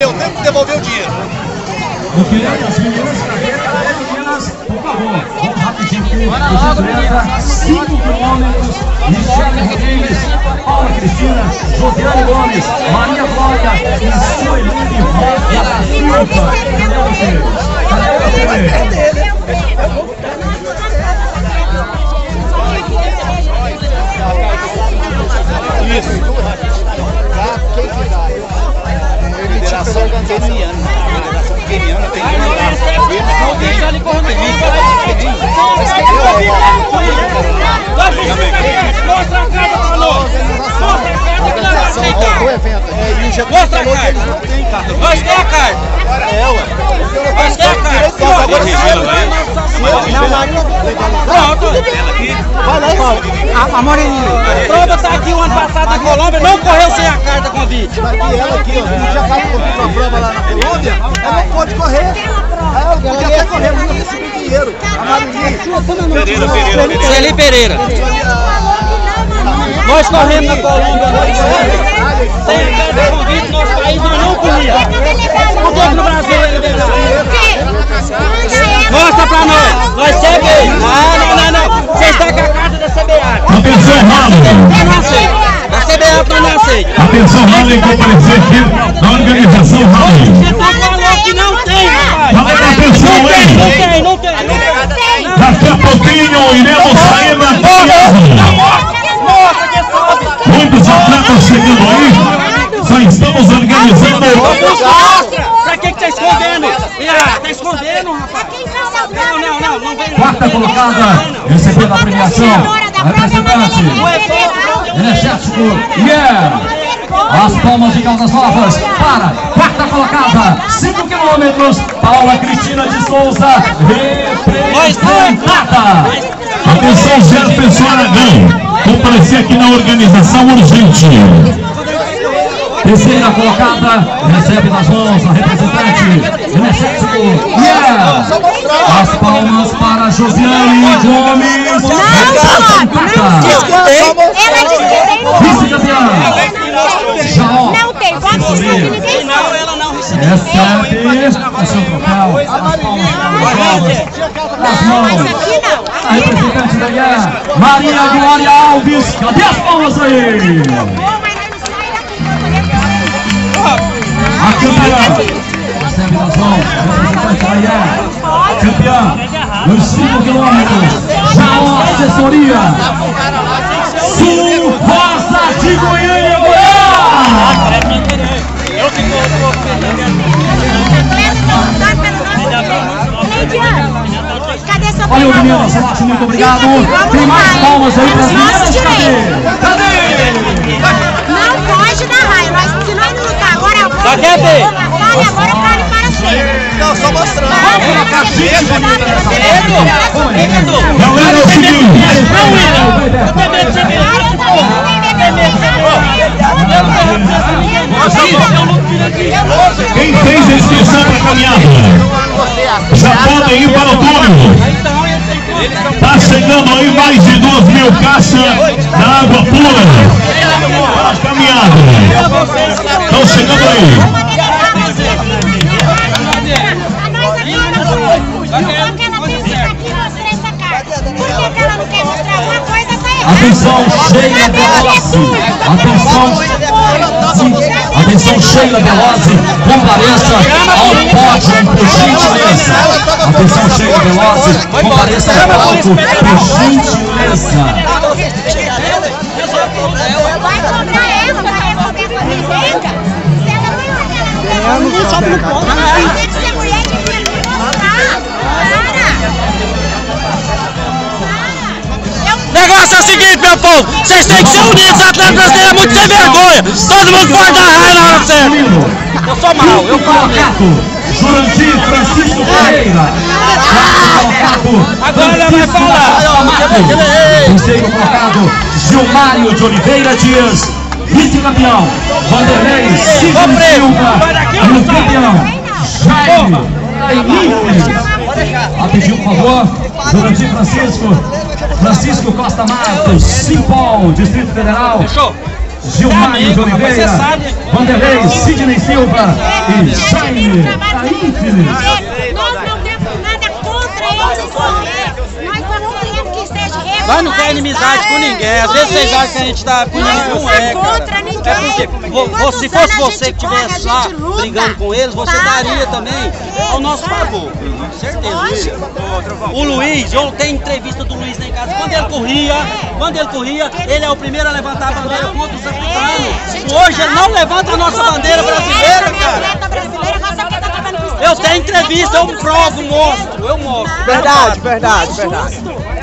Eu tenho que devolver o dinheiro. Eu queria que as meninas, por favor, vamos rapidinho aqui. Bicicleta, 5 quilômetros. Michele Rodrigues, Paula Cristina, Josiane Gomes, Maria Flávia e Sueli Rosa da Silva. Cadê você? Isso. Quem que dá? Federação Keniana. Federação Keniana tem que mandar. Não tem ali correndo. Mostra a carta pra nós. Mostra a carta que nós não tem carta. Mostra a carta. Nós tem a carta. É, ué. Nós tem a carta. Vai lá, irmão. A Moreninha. A prova tá aqui o ano passado na Colômbia, não correu sem a carta convite. Vai ter ela aqui, ó. Não tinha carta convite pra prova lá na Colômbia, ela não pode correr. Ela podia até correr, mas não recebeu dinheiro. A Marinha. Sueli Pereira. Nós corremos na Colômbia, sem carta convite, nosso país nós não comíamos. Por que no Brasil ele liberou? Mostra pra nós. Nós CBI. Não. Você está com a carta da CBA. Atenção, Rally. Não aceita. A CBA não aceita. Atenção, Rally, comparecer aqui na organização Rally. Você falou que não tem, rapaz. Atenção, hein? Não tem. Daqui a pouquinho iremos sair na guerra. Muitos atletas chegando aí. Já estamos organizando. Pra que tá escondendo? Tá escondendo, rapaz. Não vem. Quarta colocada, recebendo a premiação. Representante energético. As palmas de Caldas Novas para quarta colocada, 5 quilômetros. Paula Cristina de Souza, representada. Atenção, Jefferson Aragão. Comparecer aqui na organização urgente. Terceira colocada, recebe nas mãos a representante energético. As palmas para Josiane Gomes. Vice-campeã. Não tem, pode ser ninguém não. Ela não recebeu. Recebe o seu troféu. As palmas nas mãos. A representante da guerra, Maria Glória Alves. Cadê as palmas aí? A campeã recebe nas mãos, representante da guerra, campeã nos 5 quilômetros, Jaó Assessoria, Sul Rosa de Goiânia, Goiás. Olha o meninas, relaxa, muito obrigado. Tem mais palmas aí para as meninas. Cadê? Não pode dar raio, se nós não lutar agora, Só quer ver? Agora vale para sempre. Não, só mostrando. Vamos colocar gente bonita nessa Edu. Galera, é o seguinte. Quem fez a inscrição para a caminhada? Já podem ir para o túnel. Está chegando aí mais de 2.000 caixas da água pura para a caminhada. Estão chegando aí. Atenção, Sheila Belossi. Atenção, Sheila Belossi. Compareça ao pódio, por gentileza. Atenção, Sheila Belossi. Compareça ao pódio, por gentileza. Vai cobrar ela, vai resolver com a receita. Se ela não sobe no ponto. Tem que ser mulher de O negócio é o seguinte, meu povo, vocês têm que ser unidos, atletas brasileiros é muito sem vergonha, todo mundo pode dar raio na hora certa. Eu sou mal, eu falo mesmo. Jurandir Francisco Pereira. Agora ele vai falar. Terceiro colocado, Gilmário de Oliveira Dias. Vice-campeão, Vanderlei Silva. E o campeão, Jaime Aimini. A pedir, por favor, Jurandir Francisco Costa Matos, Simpol, Distrito Federal. Gilmar de Oliveira, Vanderlei, Sidney Silva e Jaime Aíntines. Nós não temos nada contra eles correr. Nós só não queremos que esteja regularizado. Nós não queremos inimizade com ninguém. Às vezes vocês acham que a gente tá com inimigo, não é, cara. É porque se fosse você que estivesse lá brigando com eles, você daria também ao nosso favor. Certeza. O Luiz, eu tenho entrevista do Luiz lá em casa. Quando ele corria, ele é o primeiro a levantar a bandeira contra os africanos. Hoje ele não levanta a nossa bandeira brasileira, cara. Eu tenho entrevista, eu provo, eu mostro. Verdade.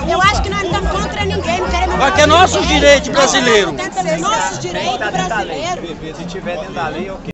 Eu acho que nós não estamos contra ninguém, não queremos. Porque é nossos direitos brasileiros. Nossos direitos brasileiros. Se tiver dentro da lei, ok.